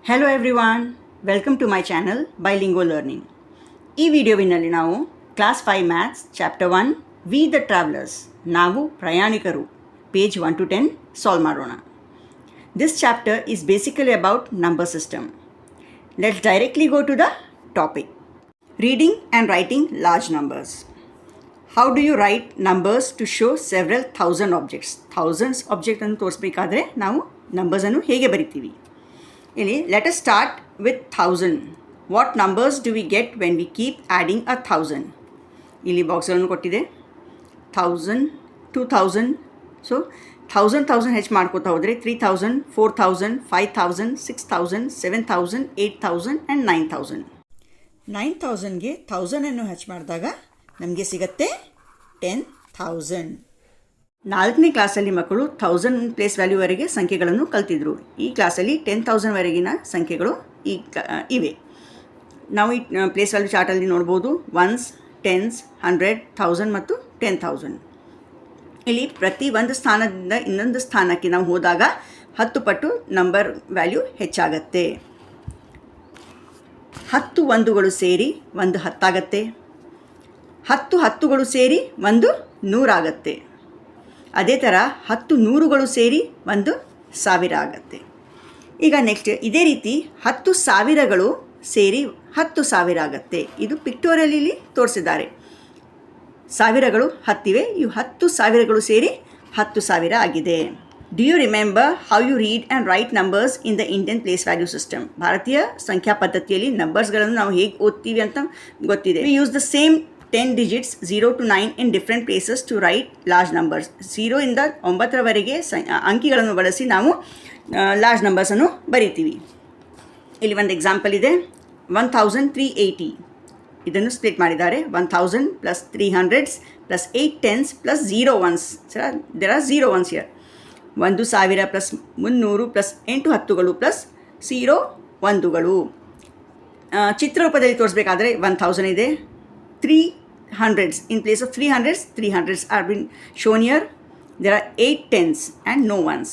Hello everyone, welcome to my channel Bilingual Learning. ಈ ವಿಡಿಯೋವಿನಲ್ಲಿ ನಾವು class 5 maths chapter 1 we the travellers ನಾವು ಪ್ರಯಾಣಿಕರು page 1 to 10 solve ಮಾಡೋಣ. This chapter is basically about number system. Let's directly go to the topic. Reading and writing large numbers. How do you write numbers to show several thousand objects? Thousands object ಅನ್ನು ತೋರಿಸಬೇಕಾದ್ರೆ ನಾವು numbers ಅನ್ನು ಹೇಗೆ ಬರಿತೀವಿ? ಇಲ್ಲಿ let us start with 1000. What numbers do we get when we keep adding 1000? ಇಲ್ಲಿ ಬಾಕ್ಸ್ಗಳನ್ನು ಕೊಟ್ಟಿದೆ 1000, 2000. So 1000 ಹೆಚ್ಚು ಮಾಡ್ಕೋತಾ ಹೋದರೆ 3000, 4000, 5000, 6000, 7000, 8000 ಆ್ಯಂಡ್ 9000. 9000ಗೆ 1000ಅನ್ನು ಹೆಚ್ಚು ಮಾಡಿದಾಗ ನಮಗೆ ಸಿಗುತ್ತೆ 10,000. 4ನೇ ಕ್ಲಾಸಲ್ಲಿ ಮಕ್ಕಳು 1000 ಪ್ಲೇಸ್ ವ್ಯಾಲ್ಯೂವರೆಗೆ ಸಂಖ್ಯೆಗಳನ್ನು ಕಲ್ತಿದ್ರು. ಈ ಕ್ಲಾಸಲ್ಲಿ 10,000ವರೆಗಿನ ಸಂಖ್ಯೆಗಳು ಇವೆ. ನಾವು ಈ ಪ್ಲೇಸ್ ವ್ಯಾಲ್ಯೂ ಚಾರ್ಟಲ್ಲಿ ನೋಡ್ಬೋದು ಒನ್ಸ್, ಟೆನ್ಸ್, 100, 1000 ಮತ್ತು 10,000. ಇಲ್ಲಿ ಪ್ರತಿ ಒಂದು ಸ್ಥಾನದಿಂದ ಇನ್ನೊಂದು ಸ್ಥಾನಕ್ಕೆ ನಾವು ಹೋದಾಗ 10 ಪಟ್ಟು ನಂಬರ್ ವ್ಯಾಲ್ಯೂ ಹೆಚ್ಚಾಗತ್ತೆ. 10 ಒಂದುಗಳು ಸೇರಿ ಒಂದು 10 ಆಗತ್ತೆ. 10 ಹತ್ತುಗಳು ಸೇರಿ ಒಂದು 100 ಆಗತ್ತೆ. ಅದೇ ಥರ 10 ನೂರುಗಳು ಸೇರಿ ಒಂದು 1000 ಆಗುತ್ತೆ. ಈಗ ನೆಕ್ಸ್ಟ್ ಇದೇ ರೀತಿ 10 ಸಾವಿರಗಳು ಸೇರಿ 10,000 ಆಗುತ್ತೆ. ಇದು ಪಿಕ್ಟೋರಿಯಲಿ ತೋರಿಸಿದ್ದಾರೆ. ಸಾವಿರಗಳು 10 ಇವೆ, ಇವು 10 ಸಾವಿರಗಳು ಸೇರಿ 10,000 ಆಗಿದೆ. Do you remember how you read and write numbers in the Indian place value system? ಭಾರತೀಯ ಸಂಖ್ಯಾ ಪದ್ಧತಿಯಲ್ಲಿ ನಂಬರ್ಸ್ಗಳನ್ನು ನಾವು ಹೇಗೆ ಓದ್ತೀವಿ ಅಂತ ಗೊತ್ತಿದೆ. We use the same 10 digits 0 to 9 in different places to write large numbers. 0 ಇಂದ 9ರವರೆಗೆ ಅಂಕಿಗಳನ್ನು ಬಳಸಿ ನಾವು ಲಾರ್ಜ್ ನಂಬರ್ಸನ್ನು ಬರಿತೀವಿ. ಇಲ್ಲಿ ಒಂದು ಎಕ್ಸಾಂಪಲ್ ಇದೆ 1380. ಇದನ್ನು ಸ್ಪ್ಲಿಟ್ ಮಾಡಿದ್ದಾರೆ. 1000 plus 300s plus 8 10s plus 0 1s. There are 0 1s here. 1000 plus 300 plus 8 ಹತ್ತುಗಳು ಪ್ಲಸ್ 0 ಒಂದುಗಳು. ಚಿತ್ರರೂಪದಲ್ಲಿ ತೋರಿಸಬೇಕಾದ್ರೆ 1000 ಇದೆ. 300s in place of 300s are been shown here. There are 8 10s and no ones.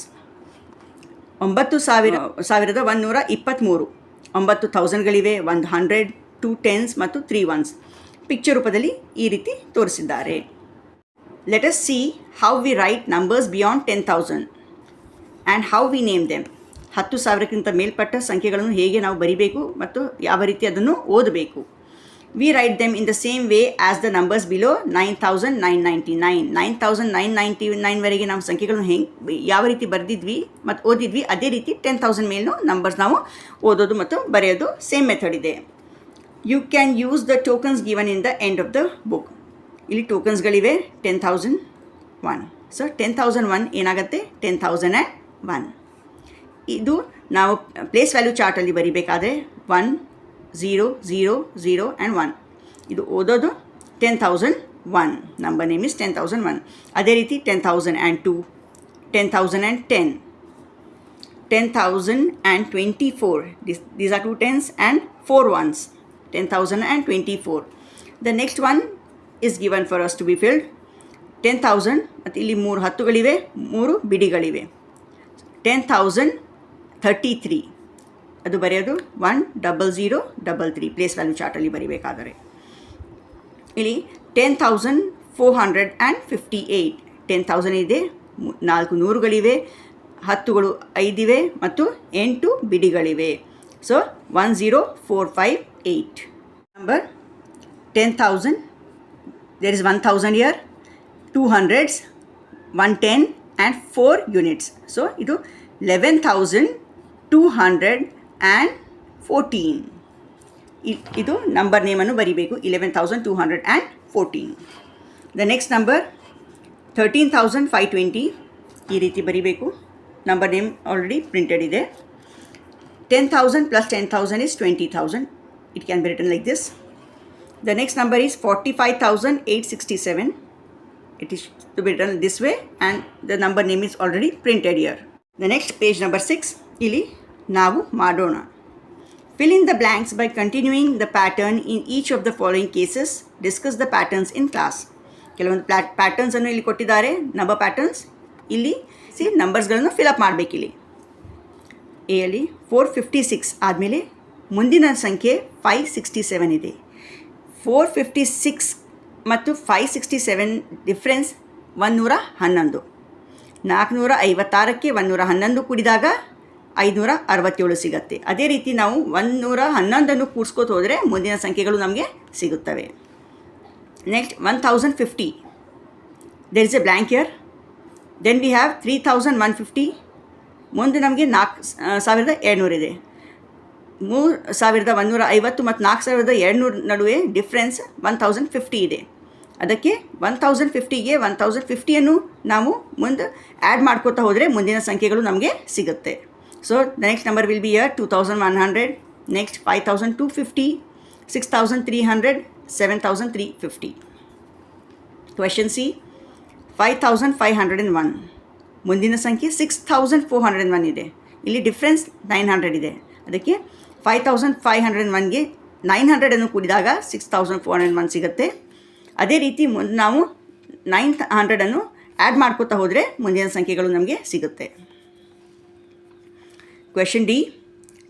9123 9000ಗಳಿವೆ. 100, 2 10s ಮತ್ತು 3 1s picture ರೂಪದಲ್ಲಿ ಈ ರೀತಿ ತೋರಿಸಿದ್ದಾರೆ. Let us see how we write numbers beyond 10,000 and how we name them. 10,000ಕ್ಕಿಂತ ಮೇಲ್ಪಟ್ಟ ಸಂಖ್ಯೆಗಳನ್ನು ಹೇಗೆ ನಾವು ಬರಿಬೇಕು ಮತ್ತು ಯಾವ ರೀತಿ ಅದನ್ನು ಓದಬೇಕು. We write them in the same way as the numbers below. 9,999. 9,999ವರೆಗೆ ನಾವು ಸಂಖ್ಯೆಗಳನ್ನು ಹೆಂಗೆ ಯಾವ ರೀತಿ ಬರೆದಿದ್ವಿ ಮತ್ತು ಓದಿದ್ವಿ ಅದೇ ರೀತಿ 10,000 ಮೇಲೂ ನಂಬರ್ಸ್ ನಾವು ಓದೋದು ಮತ್ತು ಬರೆಯೋದು ಸೇಮ್ ಮೆಥಡ್ ಇದೆ. You can use the tokens given in the end of the book. ಇಲ್ಲಿ ಟೋಕನ್ಸ್ಗಳಿವೆ 10,001. ಸೊ 10,001 ಏನಾಗುತ್ತೆ 10,001. ಇದು ನಾವು ಪ್ಲೇಸ್ ವ್ಯಾಲ್ಯೂ ಚಾರ್ಟಲ್ಲಿ ಬರಿಬೇಕಾದ್ರೆ 1 0 0 0 and 1. ಇದು ಓದೋದು 10,001. Number name is 10,001. ಅದೇ ರೀತಿ 10,002, 10,010, 10,024. These are 2 10s and 4 1s. 10,024. The next one is given for us to be filled. 10,000 ಮತ್ತು ಇಲ್ಲಿ 3 ಹತ್ತುಗಳಿವೆ, 3 ಬಿಡಿಗಳಿವೆ. 10,033. ಅದು ಬರೆಯೋದು 10033 ಪ್ಲೇಸ್ ವ್ಯಾಲ್ಯೂ ಚಾರ್ಟಲ್ಲಿ ಬರೀಬೇಕಾದರೆ. ಇಲ್ಲಿ 10,458. 10,000 ಇದೆ, 4 ನೂರುಗಳಿವೆ, ಹತ್ತುಗಳು 5 ಇವೆ ಮತ್ತು 8 ಬಿಡಿಗಳಿವೆ. So 10458. Number 10,000. There is 1,000 here, 200s, 110 and 4 units. So ಇದು 11,214. ಇದು ನಂಬರ್ ನೇಮನ್ನು ಬರೀಬೇಕು 11,214. The next number 13,520. ಈ ರೀತಿ ಬರೀಬೇಕು. ನಂಬರ್ ನೇಮ್ ಆಲ್ರೆಡಿ ಪ್ರಿಂಟೆಡ್ ಇದೆ. 10,000 plus 10,000 is 20,000. It can be written like this. The next number is 45,867. It is to be written this way and the number name is already printed here. The next page number 6. ಇಲ್ಲಿ ನಾವು ಮಾಡೋಣ. Fill in the blanks by continuing the pattern in each of the following cases. Discuss the patterns in class. ಕೆಲವೊಂದು ಪ್ಯಾಟರ್ನ್ಸನ್ನು ಇಲ್ಲಿ ಕೊಟ್ಟಿದ್ದಾರೆ, number patterns. ಇಲ್ಲಿ ನಂಬರ್ಸ್ಗಳನ್ನು fill up ಮಾಡಬೇಕಿಲ್ಲಿ. ಎಯಲ್ಲಿ 456 ಆದಮೇಲೆ ಮುಂದಿನ ಸಂಖ್ಯೆ 567 ಇದೆ. 456 ಮತ್ತು 567 ಡಿಫ್ರೆನ್ಸ್ 111. 456ಕ್ಕೆ 111 ಕೂಡಿದಾಗ 567 ಸಿಗುತ್ತೆ. ಅದೇ ರೀತಿ ನಾವು 111 ಕೂಡಿಸ್ಕೋತ ಹೋದರೆ ಮುಂದಿನ ಸಂಖ್ಯೆಗಳು ನಮಗೆ ಸಿಗುತ್ತವೆ. Next 1050. There is a blank here. Then we have 3150. ಮುಂದೆ ನಮಗೆ 4200 ಇದೆ. 3150 ಮತ್ತು 4200 ನಡುವೆ ಡಿಫ್ರೆನ್ಸ್ 1050 ಇದೆ. ಅದಕ್ಕೆ 1050ಗೆ 1050ಯನ್ನು ನಾವು ಮುಂದೆ ಆ್ಯಡ್ ಮಾಡ್ಕೋತಾ ಹೋದರೆ ಮುಂದಿನ ಸಂಖ್ಯೆಗಳು ನಮಗೆ ಸಿಗುತ್ತೆ. So the next number will B year 2100, next 5250, 6300, 7350. Question C 5501. ಮುಂದಿನ ಸಂಖ್ಯೆ 6401 ಇದೆ. ಇಲ್ಲಿ ಡಿಫ್ರೆನ್ಸ್ 900 ಇದೆ. ಅದಕ್ಕೆ 5501ಗೆ 900 ಕೂಡಿದಾಗ 6401 ಸಿಗುತ್ತೆ. ಅದೇ ರೀತಿ ನಾವು 900 ಆ್ಯಡ್ ಮಾಡ್ಕೋತಾ ಹೋದರೆ ಮುಂದಿನ ಸಂಖ್ಯೆಗಳು ನಮಗೆ ಸಿಗುತ್ತೆ. Question D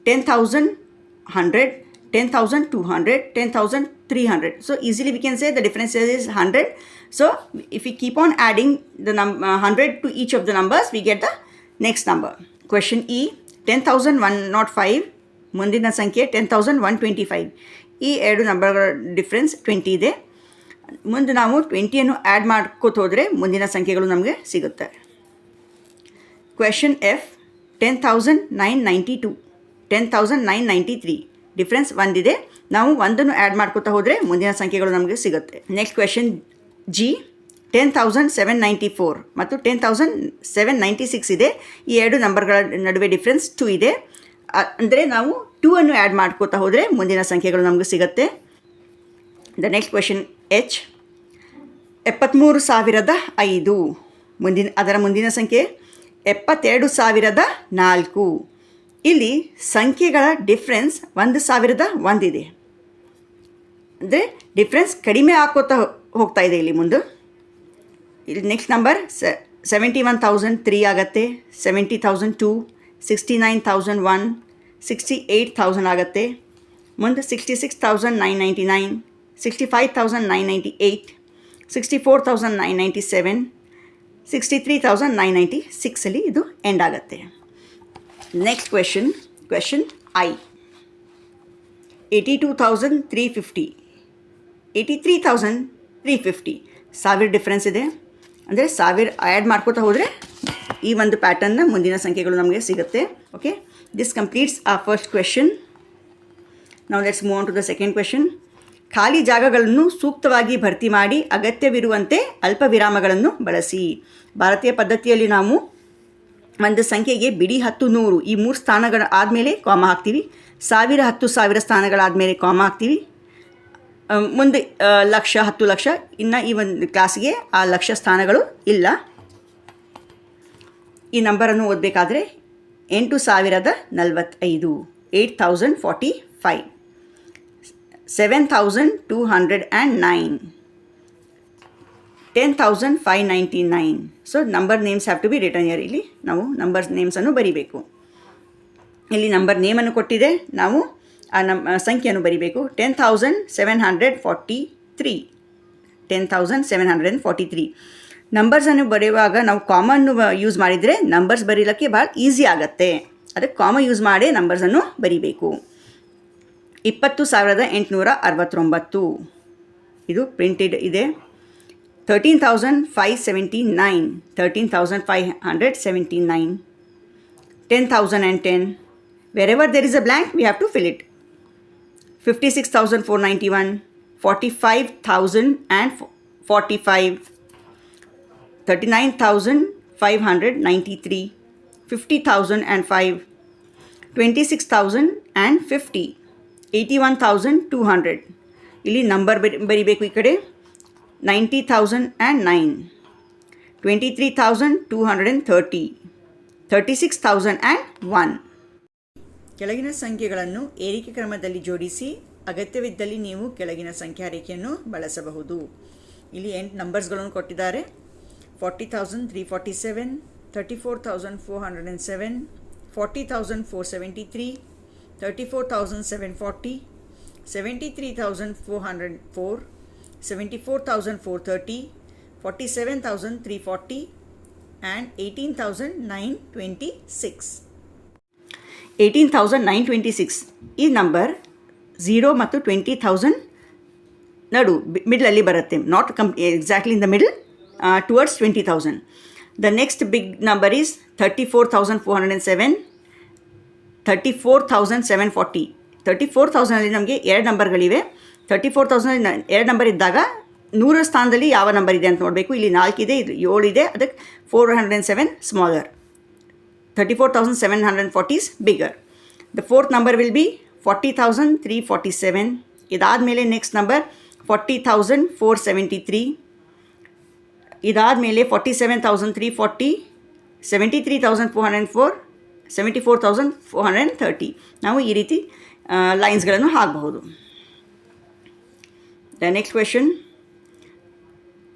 10,100, 10,200, 10,300. So easily we can say the difference is 100. So if we keep on adding the 100 to each of the numbers, we get the next number. Question E 10,105. ಮುಂದಿನ ಸಂಖ್ಯೆ 10,125. ಈ ಎರಡು ನಂಬರ್ಗಳ ಡಿಫ್ರೆನ್ಸ್ 20 ಇದೆ. ಮುಂದೆ ನಾವು 20ಯನ್ನು ಆ್ಯಡ್ ಮಾಡ್ಕೋತ ಹೋದರೆ ಮುಂದಿನ ಸಂಖ್ಯೆಗಳು ನಮಗೆ ಸಿಗುತ್ತೆ. Question F 10,992, 10,993. ಡಿಫ್ರೆನ್ಸ್ ಒಂದಿದೆ. ನಾವು ಒಂದನ್ನು ಆ್ಯಡ್ ಮಾಡ್ಕೋತಾ ಹೋದರೆ ಮುಂದಿನ ಸಂಖ್ಯೆಗಳು ನಮಗೆ ಸಿಗುತ್ತೆ. ನೆಕ್ಸ್ಟ್ ಕ್ವೆಶನ್ ಜಿ 10,794 ಮತ್ತು 10,796 ಇದೆ. ಈ ಎರಡು ನಂಬರ್ಗಳ ನಡುವೆ ಡಿಫ್ರೆನ್ಸ್ 2 ಇದೆ. ಅಂದರೆ ನಾವು 2ಅನ್ನು ಆ್ಯಡ್ ಮಾಡ್ಕೋತಾ ಹೋದರೆ ಮುಂದಿನ ಸಂಖ್ಯೆಗಳು ನಮಗೆ ಸಿಗುತ್ತೆ. The next question H 73,005. ಅದರ ಮುಂದಿನ ಸಂಖ್ಯೆ 72,004. ಇಲ್ಲಿ ಸಂಖ್ಯೆಗಳ ಡಿಫ್ರೆನ್ಸ್ 1,001 ಇದೆ. ಅಂದರೆ ಡಿಫ್ರೆನ್ಸ್ ಕಡಿಮೆ ಹಾಕೋತಾ ಹೋಗ್ತಾ ಇದೆ ಇಲ್ಲಿ ಮುಂದೆ. ಇಲ್ಲಿ ನೆಕ್ಸ್ಟ್ ನಂಬರ್ 71,003 ಆಗುತ್ತೆ, 70,002, 69,001, 68,000 ಆಗುತ್ತೆ. ಮುಂದೆ 66,999, 65,998, 64,997, 63,996 ಅಲ್ಲಿ ಇದು ಎಂಡ್ ಆಗುತ್ತೆ. Next question I 82,350, 83,350. 1000 ಡಿಫ್ರೆನ್ಸ್ ಇದೆ. ಅಂದರೆ 1000 ಆ್ಯಡ್ ಮಾಡ್ಕೋತಾ ಹೋದರೆ ಈ ಒಂದು ಪ್ಯಾಟರ್ನ್ನ ಮುಂದಿನ ಸಂಖ್ಯೆಗಳು ನಮಗೆ ಸಿಗುತ್ತೆ. Okay, this completes a first question. ನಾವು let's move on to the second question. ಖಾಲಿ ಜಾಗಗಳನ್ನು ಸೂಕ್ತವಾಗಿ ಭರ್ತಿ ಮಾಡಿ ಅಗತ್ಯವಿರುವಂತೆ ಅಲ್ಪ ವಿರಾಮಗಳನ್ನು ಬಳಸಿ. ಭಾರತೀಯ ಪದ್ಧತಿಯಲ್ಲಿ ನಾವು ಒಂದು ಸಂಖ್ಯೆಗೆ ಬಿಡಿ 10, 100 ಈ 3 ಸ್ಥಾನಗಳ ಆದಮೇಲೆ ಕಾಮ ಹಾಕ್ತೀವಿ. 1000, 10,000 ಸ್ಥಾನಗಳಾದಮೇಲೆ ಕಾಮ ಹಾಕ್ತೀವಿ. ಮುಂದೆ ಲಕ್ಷ, 10 ಲಕ್ಷ, ಇನ್ನು ಈ ಒಂದು ಕ್ಲಾಸಿಗೆ ಆ ಲಕ್ಷ ಸ್ಥಾನಗಳು ಇಲ್ಲ. ಈ ನಂಬರನ್ನು ಓದಬೇಕಾದ್ರೆ 8,045, 8,045, 7,209, 10,599. So number names have to be return here. ಇಲ್ಲಿ ನಾವು ನಂಬರ್ ನೇಮ್ಸನ್ನು ಬರೀಬೇಕು. ಇಲ್ಲಿ ನಂಬರ್ ನೇಮನ್ನು ಕೊಟ್ಟಿದೆ, ನಾವು ಆ ಸಂಖ್ಯೆಯನ್ನು ಬರೀಬೇಕು. 10,743, 10,743. ನಂಬರ್ಸನ್ನು ಬರೆಯುವಾಗ ನಾವು ಕಾಮನ್ನು ಯೂಸ್ ಮಾಡಿದರೆ ನಂಬರ್ಸ್ ಬರೀಲಿಕ್ಕೆ ಭಾಳ ಈಸಿ ಆಗುತ್ತೆ. ಅದಕ್ಕೆ ಕಾಮ ಯೂಸ್ ಮಾಡಿ ನಂಬರ್ಸನ್ನು ಬರೀಬೇಕು. 20,869 ಇದು ಪ್ರಿಂಟೆಡ್ ಇದೆ. 13,579, 13,579, 10,010. Wherever there is a blank, we have to fill it. 56,491, 45,045, 39,593, 50,005, 26,050, 81,200. ಇಲ್ಲಿ ನಂಬರ್ ಬರೀಬೇಕು. ಈ ಕಡೆ 90,009, 23,230, 36,001. ಕೆಳಗಿನ ಸಂಖ್ಯೆಗಳನ್ನು ಏರಿಕೆ ಕ್ರಮದಲ್ಲಿ ಜೋಡಿಸಿ ಅಗತ್ಯವಿದ್ದಲ್ಲಿ ನೀವು ಕೆಳಗಿನ ಸಂಖ್ಯಾ ರೇಖೆಯನ್ನು ಬಳಸಬಹುದು. ಇಲ್ಲಿ 8 ನಂಬರ್ಸ್ಗಳನ್ನು ಕೊಟ್ಟಿದ್ದಾರೆ. 40,347, 34,407, 40,473, 34,740, 73,404, 74,430, 47,340 and 18,926. 18,926 ಈ ನಂಬರ್ 0 ಮತ್ತು 20,000 ನಡು ಮಿಡ್ಲಲ್ಲಿ ಬರುತ್ತೆ, not exactly in the middle, towards 20,000. The next big number is 34,407, 34,740. 34,000ಅಲ್ಲಿ ನಮಗೆ 2 ನಂಬರ್ಗಳಿವೆ. 34,000 2 ನಂಬರ್ ಇದ್ದಾಗ 100 ಸ್ಥಾನದಲ್ಲಿ ಯಾವ ನಂಬರ್ ಇದೆ ಅಂತ ನೋಡಬೇಕು. ಇಲ್ಲಿ 4 ಇದೆ, ಇದು 7 ಇದೆ, ಅದಕ್ಕೆ 407 smaller. 34,740 is bigger. The fourth number will be 40,347. ಇದಾದಮೇಲೆ ನೆಕ್ಸ್ಟ್ ನಂಬರ್ 40,473. ಇದಾದಮೇಲೆ 47,340, 73,404, 74,430. ನಾವು ಈ ರೀತಿ ಲೈನ್ಸ್ಗಳನ್ನು ಹಾಕಬಹುದು. The next question.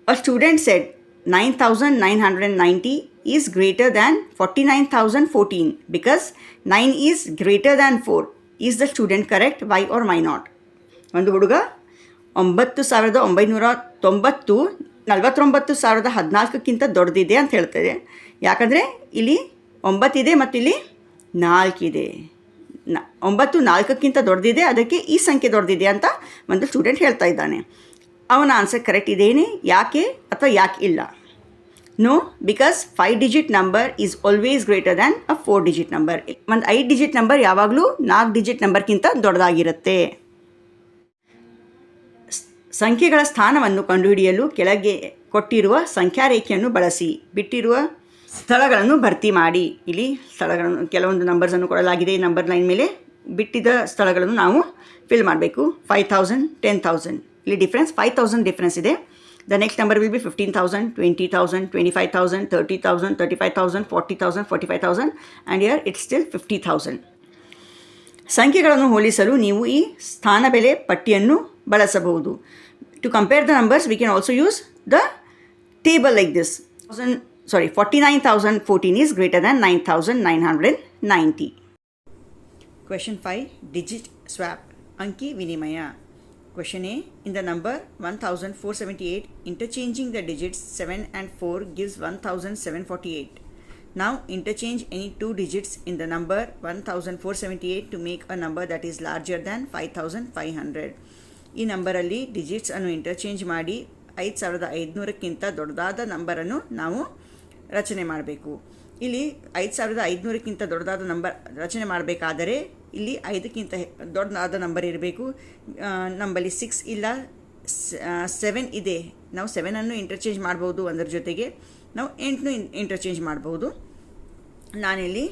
A student said 9,990 is greater than 49,014 because 9 is greater than 4. Is the student correct? Why or why not? ಒಂದು ಹುಡುಗ 9,990 49,014ಕ್ಕಿಂತ ದೊಡ್ಡದಿದೆ ಅಂತ ಹೇಳ್ತದೆ. ಯಾಕಂದರೆ ಇಲ್ಲಿ 9 ಇದೆ ಮತ್ತು ಇಲ್ಲಿ 4 ಇದೆ. 9 4ಕ್ಕಿಂತ ದೊಡ್ಡದಿದೆ, ಅದಕ್ಕೆ ಈ ಸಂಖ್ಯೆ ದೊಡ್ಡದಿದೆ ಅಂತ ಒಂದು ಸ್ಟೂಡೆಂಟ್ ಹೇಳ್ತಾ ಇದ್ದಾನೆ. ಅವನ ಆನ್ಸರ್ ಕರೆಕ್ಟ್ ಇದೇನೆ, ಯಾಕೆ ಅಥವಾ ಯಾಕೆ ಇಲ್ಲ? No, because 5 digit number is always greater than a 4 digit number. ಒಂದು 5 ಡಿಜಿಟ್ ನಂಬರ್ ಯಾವಾಗಲೂ 4 ಡಿಜಿಟ್ ನಂಬರ್ಗಿಂತ ದೊಡ್ಡದಾಗಿರುತ್ತೆ. ಸಂಖ್ಯೆಗಳ ಸ್ಥಾನವನ್ನು ಕಂಡುಹಿಡಿಯಲು ಕೆಳಗೆ ಕೊಟ್ಟಿರುವ ಸಂಖ್ಯಾ ರೇಖೆಯನ್ನು ಬಳಸಿ ಬಿಟ್ಟಿರುವ ಸ್ಥಳಗಳನ್ನು ಭರ್ತಿ ಮಾಡಿ. ಇಲ್ಲಿ ಸ್ಥಳಗಳನ್ನು, ಕೆಲವೊಂದು ನಂಬರ್ಸನ್ನು ಕೊಡಲಾಗಿದೆ. ಈ ನಂಬರ್ ಲೈನ್ ಮೇಲೆ ಬಿಟ್ಟಿದ್ದ ಸ್ಥಳಗಳನ್ನು ನಾವು ಫಿಲ್ ಮಾಡಬೇಕು. 5,000, 10,000 ಇಲ್ಲಿ ಡಿಫ್ರೆನ್ಸ್ 5,000 ಡಿಫ್ರೆನ್ಸ್ ಇದೆ. The next number will be 15,000, 20,000, 25,000, 30,000, 35,000, 40,000, 45,000 and here it's still 50,000. ಸಂಖ್ಯೆಗಳನ್ನು ಹೋಲಿಸಲು ನೀವು ಈ ಸ್ಥಾನ ಬೆಲೆ ಪಟ್ಟಿಯನ್ನು ಬಳಸಬಹುದು. To compare the numbers we can also use the table like this. 49,014 is greater than 9,990. Question 5. Digit swap. Anki Vinimaya. Question A. In the number 1,478, interchanging the digits 7 and 4 gives 1,748. Now interchange any 2 digits in the number 1,478 to make a number that is larger than 5,500. ಈ ನಂಬರಲ್ಲಿ digits ಅನ್ನು interchange ಮಾಡಿ 5,500ಕ್ಕಿಂತ ದೊಡ್ಡದಾದ ನಂಬರನ್ನು ನಾವು ರಚನೆ ಮಾಡಬೇಕು. ಇಲ್ಲಿ 5,500ಕ್ಕಿಂತ ದೊಡ್ಡದಾದ ನಂಬರ್ ರಚನೆ ಮಾಡಬೇಕಾದರೆ ಇಲ್ಲಿ 5ಕ್ಕಿಂತ ದೊಡ್ಡದಾದ ನಂಬರ್ ಇರಬೇಕು. ನಮ್ಮಲ್ಲಿ 6 ಇಲ್ಲ, 7 ಇದೆ. ನಾವು 7ಅನ್ನು ಇಂಟರ್ಚೇಂಜ್ ಮಾಡ್ಬೋದು, ಅದರ ಜೊತೆಗೆ ನಾವು 8ನ್ನು ಇಂಟರ್ಚೇಂಜ್ ಮಾಡ್ಬೋದು. ನಾನಿಲ್ಲಿ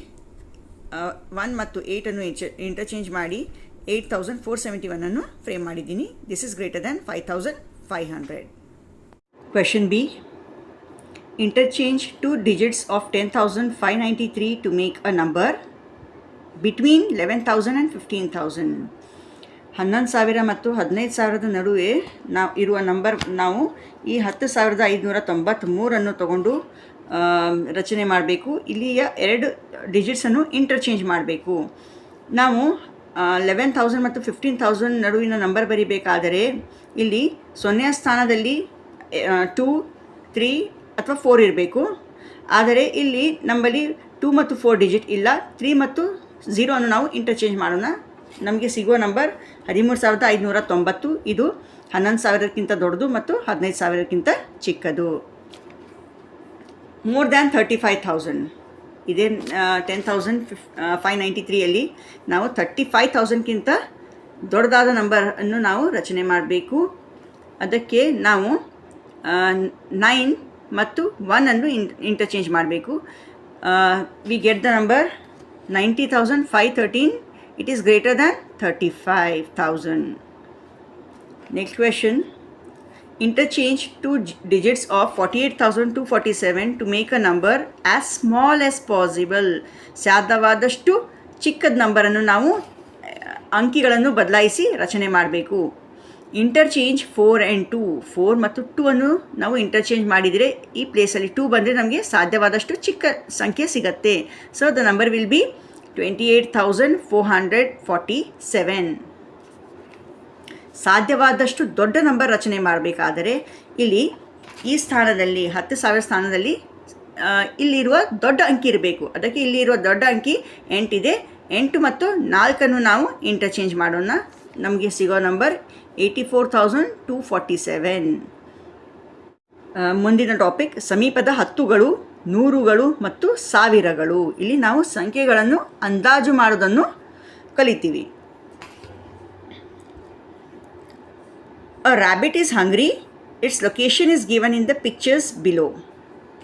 1 ಮತ್ತು 8ಅನ್ನು ಇಂಟರ್ಚೇಂಜ್ ಮಾಡಿ 8,471 ಫ್ರೇಮ್ ಮಾಡಿದ್ದೀನಿ. This is greater than 5,500. Question B. Interchange 2 digits of 10,593 to make a number between 11,000 and 15,000. 11,000 ಮತ್ತು 15,000 ನಡುವೆ ನಾವು ಇರುವ ನಂಬರ್, ನಾವು ಈ 10,593 ತಗೊಂಡು ರಚನೆ ಮಾಡಬೇಕು. ಇಲ್ಲಿಯ 2 ಡಿಜಿಟ್ಸನ್ನು ಇಂಟರ್ಚೇಂಜ್ ಮಾಡಬೇಕು. ನಾವು 11,000 ಮತ್ತು 15,000 ನಡುವಿನ ನಂಬರ್ ಬರೀಬೇಕಾದರೆ ಇಲ್ಲಿ 0 ಸ್ಥಾನದಲ್ಲಿ 2, 3 ಅಥವಾ 4 ಇರಬೇಕು. ಆದರೆ ಇಲ್ಲಿ ನಮ್ಮಲ್ಲಿ 2 ಮತ್ತು 4 ಡಿಜಿಟ್ ಇಲ್ಲ. 3 ಮತ್ತು 0 ಅನ್ನು ನಾವು ಇಂಟರ್ಚೇಂಜ್ ಮಾಡೋಣ. ನಮಗೆ ಸಿಗುವ ನಂಬರ್ 13,590. ಇದು 11,000ಕ್ಕಿಂತ ದೊಡ್ಡದು ಮತ್ತು 15,000ಕ್ಕಿಂತ ಚಿಕ್ಕದು. ಮೋರ್ ದ್ಯಾನ್ 35,000 ಇದೇ 10,593ಯಲ್ಲಿ ನಾವು 35,000ಕ್ಕಿಂತ ದೊಡ್ಡದಾದ ನಂಬರನ್ನು ನಾವು ರಚನೆ ಮಾಡಬೇಕು. ಅದಕ್ಕೆ ನಾವು 9 ಮತ್ತು 1ಅನ್ನು ಇಂಟರ್ಚೇಂಜ್ ಮಾಡಬೇಕು. We get the number 90,513. It is greater than 35,000. Next question. Interchange 2 digits of 48,247 to make a number as small as possible. ಸಾಧ್ಯವಾದಷ್ಟು ಚಿಕ್ಕದ ನಂಬರನ್ನು ನಾವು ಅಂಕಿಗಳನ್ನು ಬದಲಾಯಿಸಿ ರಚನೆ ಮಾಡಬೇಕು. Interchange 4 and 2. 4 ಮತ್ತು 2ಅನ್ನು ನಾವು ಇಂಟರ್ಚೇಂಜ್ ಮಾಡಿದರೆ ಈ ಪ್ಲೇಸಲ್ಲಿ 2 ಬಂದರೆ ನಮಗೆ ಸಾಧ್ಯವಾದಷ್ಟು ಚಿಕ್ಕ ಸಂಖ್ಯೆ ಸಿಗುತ್ತೆ. So the number will B 28,447. ಸಾಧ್ಯವಾದಷ್ಟು ದೊಡ್ಡ ನಂಬರ್ ರಚನೆ ಮಾಡಬೇಕಾದರೆ ಇಲ್ಲಿ ಈ ಸ್ಥಾನದಲ್ಲಿ 10,000 ಸ್ಥಾನದಲ್ಲಿ ಇಲ್ಲಿರುವ ದೊಡ್ಡ ಅಂಕಿ ಇರಬೇಕು. ಅದಕ್ಕೆ ಇಲ್ಲಿರುವ ದೊಡ್ಡ ಅಂಕಿ 8 ಇದೆ. 8 ಮತ್ತು 4 ನಾವು ಇಂಟರ್ಚೇಂಜ್ ಮಾಡೋಣ. ನಮಗೆ ಸಿಗೋ ನಂಬರ್ 84,247. ಮುಂದಿನ ಟಾಪಿಕ್ ಸಮೀಪದ ಹತ್ತುಗಳು, ನೂರುಗಳು ಮತ್ತು ಸಾವಿರಗಳು. ಇಲ್ಲಿ ನಾವು ಸಂಖ್ಯೆಗಳನ್ನು ಅಂದಾಜು ಮಾಡೋದನ್ನು ಕಲಿತೀವಿ. A rabbit is hungry. Its location is given in the pictures below.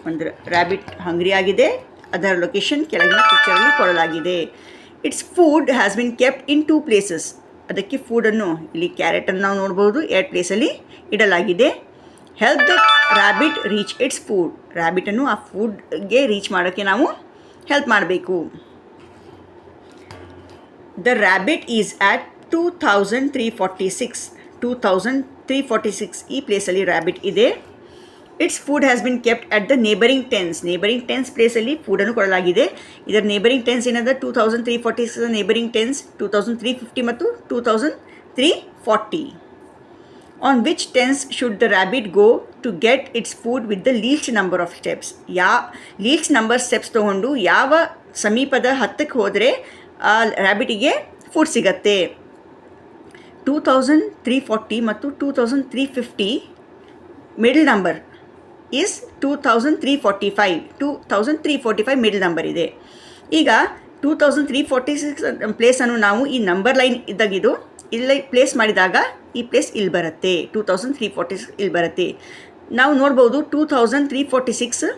ಒಂದು ರ್ಯಾಬಿಟ್ ಹಂಗ್ರಿ ಆಗಿದೆ, ಅದರ ಲೊಕೇಶನ್ ಕೆಳಗಿನ ಪಿಕ್ಚರಲ್ಲಿ ಕೊಡಲಾಗಿದೆ. It's food has been kept in 2 places. ಅದಕ್ಕೆ ಫುಡನ್ನು ಇಲ್ಲಿ ಕ್ಯಾರೆಟನ್ನು ನಾವು ನೋಡ್ಬೋದು, 2 ಪ್ಲೇಸಲ್ಲಿ ಇಡಲಾಗಿದೆ. Help the rabbit reach its food. ರ್ಯಾಬಿಟನ್ನು ಆ ಫುಡ್ಗೆ ರೀಚ್ ಮಾಡೋಕ್ಕೆ ನಾವು ಹೆಲ್ಪ್ ಮಾಡಬೇಕು. The rabbit is at 2,346. 2,346 ಈ ಪ್ಲೇಸಲ್ಲಿ ರ್ಯಾಬಿಟ್ ಇದೆ. Its food has been kept at the neighbouring tense ಪ್ಲೇಸಲ್ಲಿ ಫುಡನ್ನು ಕೊಡಲಾಗಿದೆ. ಇದರ ನೇಬರಿಂಗ್ ಟೆನ್ಸ್ ಏನದ 2,346 ನೇಬರಿಂಗ್ ಟೆನ್ಸ್ 2,350 ಮತ್ತು 2,340. On which tens should the rabbit go to get its food with the least number of steps. Least number steps ತೊಗೊಂಡು ಯಾವ ಸಮೀಪದ 10ಕ್ಕೆ ಹೋದರೆ ಆ ರ್ಯಾಬಿಟಿಗೆ ಫುಡ್ ಸಿಗತ್ತೆ. 2,340 ಮತ್ತು 2,350 middle number is 2,345. 2,345 middle number ಇದೆ. ಈಗ 2,346 ಪ್ಲೇಸನ್ನು ನಾವು ಈ ನಂಬರ್ ಲೈನ್ ಇದ್ದಾಗಿದ್ದು ಇಲ್ಲಿ ಪ್ಲೇಸ್ ಮಾಡಿದಾಗ ಈ ಪ್ಲೇಸ್ ಇಲ್ಲಿ ಬರುತ್ತೆ. 2,346 ಇಲ್ಲಿ ಬರುತ್ತೆ. ನಾವು ನೋಡ್ಬೋದು 2,346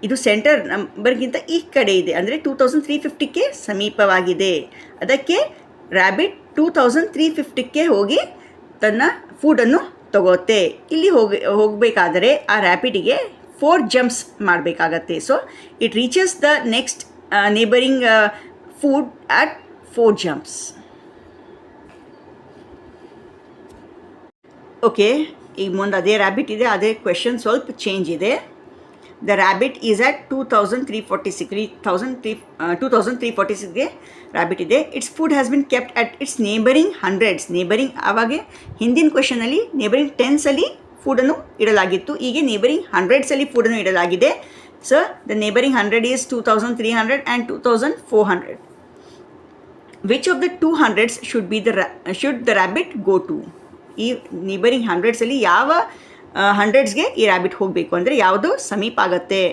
ಇದು ಸೆಂಟರ್ ನಂಬರ್ಗಿಂತ ಈ ಕಡೆ ಇದೆ, ಅಂದರೆ 2,350ಕ್ಕೆ ಸಮೀಪವಾಗಿದೆ. ಅದಕ್ಕೆ ರ್ಯಾಬಿಟ್ 2,350ಕ್ಕೆ ಹೋಗಿ ತನ್ನ ಫುಡನ್ನು ತಗೋತ್ತೆ. ಇಲ್ಲಿ ಹೋಗಬೇಕಾದರೆ ಆ ರ್ಯಾಬಿಟಿಗೆ 4 ಜಂಪ್ಸ್ ಮಾಡಬೇಕಾಗತ್ತೆ. So it reaches the next neighbouring food at 4 jumps. Okay, ಈಗ ಮುಂದೆ ಅದೇ ರ್ಯಾಬಿಟ್ ಇದೆ, ಅದೇ ಕ್ವೆಶನ್ ಸ್ವಲ್ಪ ಚೇಂಜ್ ಇದೆ. ದ ರ್ಯಾಬಿಟ್ ಈಸ್ ಆಟ್ 2,346ಗೆ ರ್ಯಾಬಿಟ್ ಇದೆ. Its food has been kept at its neighbouring hundreds. Neighbouring ಆವಾಗ ಹಿಂದಿನ ಕ್ವೆಶನಲ್ಲಿ ನೇಬರಿಂಗ್ ಟೆನ್ಸಲ್ಲಿ ಫುಡನ್ನು ಇಡಲಾಗಿತ್ತು, ಈಗ ನೇಬರಿಂಗ್ ಹಂಡ್ರೆಡ್ಸಲ್ಲಿ ಫುಡನ್ನು ಇಡಲಾಗಿದೆ. So the neighbouring 100 is 2,300 and 2,400. Which of the 200s should the rabbit go to. ಈ ನೇಬರಿಂಗ್ ಹಂಡ್ರೆಡ್ಸಲ್ಲಿ ಯಾವ 100ಸ್ಗೆ ಈ ರ್ಯಾಬಿಟ್ ಹೋಗಬೇಕು ಅಂದರೆ ಯಾವುದು ಸಮೀಪ ಆಗುತ್ತೆ.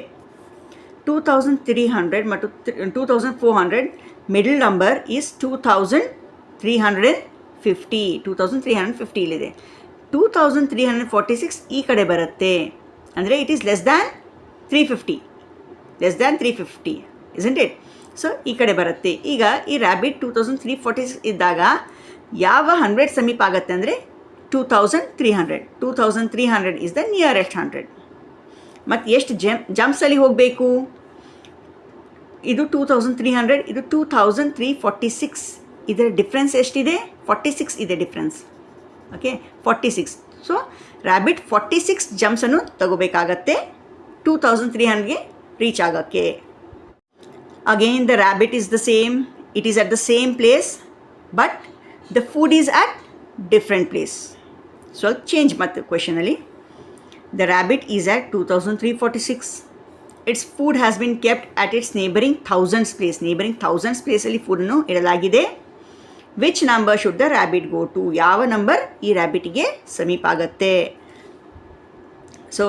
2,300 ಮತ್ತು 2,400 ಮಿಡಲ್ ನಂಬರ್ ಈಸ್ 2,350. 2,350 ಇಲ್ಲಿದೆ. 2,346 ಈ ಕಡೆ ಬರುತ್ತೆ, ಅಂದರೆ it is less than 350 isn't it. So ಈ ಕಡೆ ಬರುತ್ತೆ. ಈಗ ಈ ರ್ಯಾಬಿಟ್ 2,346 ಇದ್ದಾಗ ಯಾವ 100 ಸಮೀಪ ಆಗುತ್ತೆ ಅಂದರೆ 2,300. 2,300 ಇಸ್ ದ ನಿಯರೆಸ್ಟ್ 100. ಮತ್ತು ಎಷ್ಟು ಜಂಪ್ಸಲ್ಲಿ ಹೋಗಬೇಕು? ಇದು 2,300, ಇದು 2,346. ಇದರ ಡಿಫ್ರೆನ್ಸ್ ಎಷ್ಟಿದೆ? 46 ಇದೆ ಡಿಫ್ರೆನ್ಸ್. ಓಕೆ, 46. ಸೊ ರ್ಯಾಬಿಟ್ 46 ಜಂಪ್ಸನ್ನು ತಗೋಬೇಕಾಗತ್ತೆ 2,300ಗೆ ರೀಚ್ ಆಗೋಕ್ಕೆ. Again the rabbit is the same. It is at the same place, but the food is at different place. ಸ್ವಲ್ಪ ಚೇಂಜ್ ಮತ್ತು ಕ್ವೆಶನಲ್ಲಿ. The rabbit is at 2,346. Its food has been kept at its neighbouring thousands place. Neighbouring thousands ಪ್ಲೇಸಲ್ಲಿ ಫುಡನ್ನು ಇಡಲಾಗಿದೆ. Which number should the rabbit go to. ಯಾವ number ಈ ರ್ಯಾಬಿಟಿಗೆ ಸಮೀಪ ಆಗುತ್ತೆ? So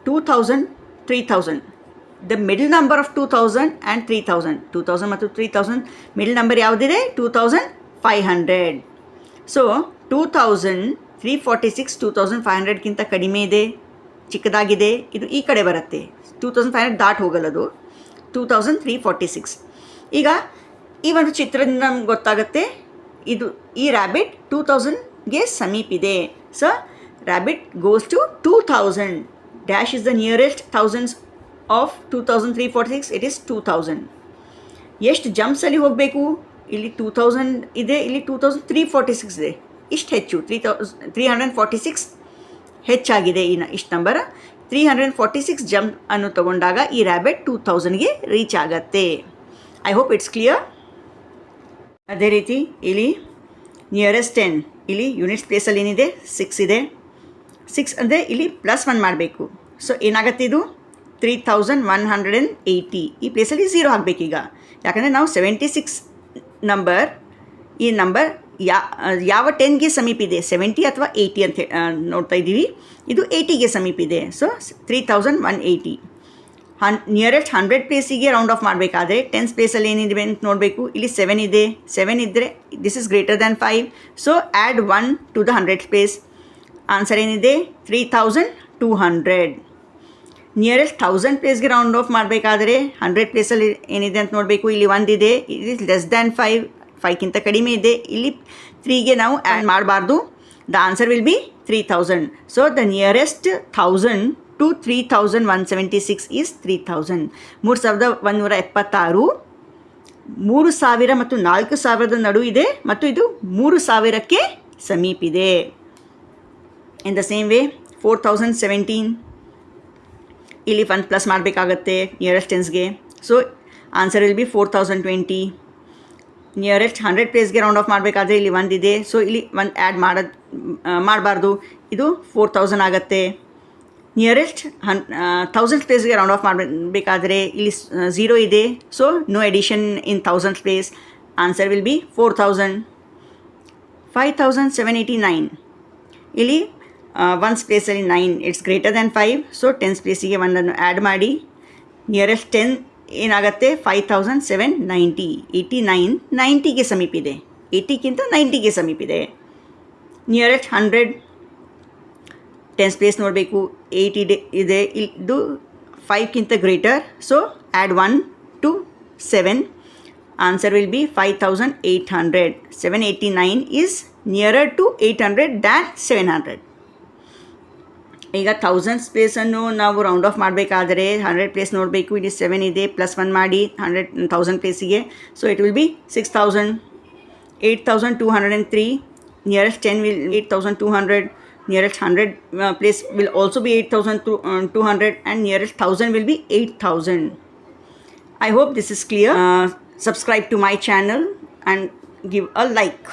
2,000, 3,000. The middle number of 2,000 and 3,000. 2,000 ಮತ್ತು 3,000 ಮಿಡಲ್ ನಂಬರ್ ಯಾವುದಿದೆ? 2,500. ಸೊ 2,346 2,500ಗಿಂತ ಕಡಿಮೆ ಇದೆ, ಚಿಕ್ಕದಾಗಿದೆ. ಇದು ಈ ಕಡೆ ಬರುತ್ತೆ. 2,500 ದಾಟ್ ಹೋಗಲ್ಲದು. 2,346. ಈಗ ಈ ಒಂದು ಚಿತ್ರದಿಂದ ನಮ್ಗೆ ಗೊತ್ತಾಗುತ್ತೆ ಇದು ಈ ರ್ಯಾಬಿಟ್ 2,000ಗೆ ಸಮೀಪಿದೆ. So rabbit goes to 2,000. Dash is the nearest thousands of 2,346. It is 2,000. ಎಷ್ಟು ಜಂಪ್ಸಲ್ಲಿ ಹೋಗಬೇಕು? ಇಲ್ಲಿ 2,000 ಇದೆ, ಇಲ್ಲಿ 2,346 ಇದೆ. ಇಷ್ಟು ಹೆಚ್ಚು, 346 ಹೆಚ್ಚಾಗಿದೆ. ಇಷ್ಟು ನಂಬರ್ 346 ಜಂಪ್ ಅನ್ನು ತಗೊಂಡಾಗ ಈ ರ್ಯಾಬಿಟ್ 2,000ಗೆ ರೀಚ್ ಆಗತ್ತೆ. I hope it's clear. ಅದೇ ರೀತಿ ಇಲ್ಲಿ ನಿಯರೆಸ್ಟ್ 10 ಇಲ್ಲಿ ಯೂನಿಟ್ಸ್ ಪ್ಲೇಸಲ್ಲಿ ಏನಿದೆ 6 ಇದೆ. 6 ಅಂದರೆ ಇಲ್ಲಿ +1 ಮಾಡಬೇಕು. ಸೊ ಏನಾಗುತ್ತೆ ಇದು 3180. ಈ ಪ್ಲೇಸಲ್ಲಿ 0 ಹಾಕಬೇಕೀಗ, ಯಾಕಂದರೆ ನಾವು 76 ನಂಬರ್, ಈ ನಂಬರ್ ಯಾವ 10ಗೆ ಸಮೀಪ ಇದೆ, 70 ಅಥವಾ 80 ಅಂತ ನೋಡ್ತಾ ಇದ್ದೀವಿ. ಇದು 80ಗೆ ಸಮೀಪ ಇದೆ. ಸೊ 3180. ನಿಯರೆಸ್ಟ್ 100 ಪ್ಲೇಸಿಗೆ ರೌಂಡ್ ಆಫ್ ಮಾಡಬೇಕಾದ್ರೆ 10th ಪ್ಲೇಸಲ್ಲಿ ಏನಿದೆ ಅಂತ ನೋಡಬೇಕು. ಇಲ್ಲಿ 7 ಇದೆ. 7 ಇದ್ದರೆ this is greater than 5. So add 1 to the 100th place. Answer ಏನಿದೆ 3200. ನಿಯರೆಸ್ಟ್ 1000 ಪ್ಲೇಸ್ಗೆ ರೌಂಡ್ ಆಫ್ ಮಾಡಬೇಕಾದ್ರೆ 100 ಪ್ಲೇಸಲ್ಲಿ ಏನಿದೆ ಅಂತ ನೋಡಬೇಕು. ಇಲ್ಲಿ 1 ಇದೆ. ಇಟ್ ಇಸ್ ಲೆಸ್ ದ್ಯಾನ್ 5, 5ಕ್ಕಿಂತ ಕಡಿಮೆ ಇದೆ. ಇಲ್ಲಿ 3ಗೆ ನಾವು ಆ್ಯಡ್ ಮಾಡಬಾರ್ದು. The answer will B 3000. So the nearest 1000 to 3176 is 3000. 3176 3000 ಮತ್ತು 4000 ನಡುವೆ ಇದೆ ಮತ್ತು ಇದು 3000ಕ್ಕೆ ಸಮೀಪಿದೆ. ಇನ್ ದ ಸೇಮ್ ವೇ 4017 ಇಲ್ಲಿ 1 ಪ್ಲಸ್ ಮಾಡಬೇಕಾಗತ್ತೆ ನಿಯರೆಸ್ಟ್ 10ಸ್ಗೆ. So answer will be 4020. Nearest 100 ಪ್ಲೇಸ್ಗೆ ರೌಂಡ್ ಆಫ್ ಮಾಡಬೇಕಾದ್ರೆ ಇಲ್ಲಿ 1 ಇದೆ. ಸೊ ಇಲ್ಲಿ 1 ಆ್ಯಡ್ ಮಾಡಬಾರ್ದು. ಇದು 4000 ಆಗುತ್ತೆ. ನಿಯರೆಸ್ಟ್ 1000th ಪ್ಲೇಸ್ಗೆ ರೌಂಡ್ ಆಫ್ ಮಾಡಬೇಕಾದ್ರೆ ಇಲ್ಲಿ 0 ಇದೆ. So no addition in 1000th place. Answer will be 4000. 5789 ಇಲ್ಲಿ 1th ಪ್ಲೇಸಲ್ಲಿ 9, it's greater than 5. So 10th ಪ್ಲೇಸಿಗೆ 1 ಆ್ಯಡ್ ಮಾಡಿ. ನಿಯರೆಸ್ಟ್ 10 ಏನಾಗುತ್ತೆ 5790. 89 90ಗೆ ಸಮೀಪಿದೆ. 80ಕ್ಕಿಂತ 90ಗೆ ಸಮೀಪಿದೆ. ನಿಯರೆಸ್ಟ್ 100 10th ಪ್ಲೇಸ್ ನೋಡಬೇಕು. 8 ಇದೆ. ಇದು 5ಕ್ಕಿಂತ greater. So add 1 to 7. Answer will be 5800. 789 is nearer to 800 than 700. ಈಗ 1000th ಪ್ಲೇಸನ್ನು ನಾವು ರೌಂಡ್ ಆಫ್ ಮಾಡಬೇಕಾದರೆ 100 ಪ್ಲೇಸ್ ನೋಡಬೇಕು. ಇಲ್ಲಿ 7 ಇದೆ. +1 ಮಾಡಿ 1000 ಪ್ಲೇಸಿಗೆ. So it will be 6000. 8203. Nearest 10 will 8200. Nearest 100 place will also be 8200 and nearest 1000 will be 8000. I hope this is clear. Subscribe to my channel and give a like.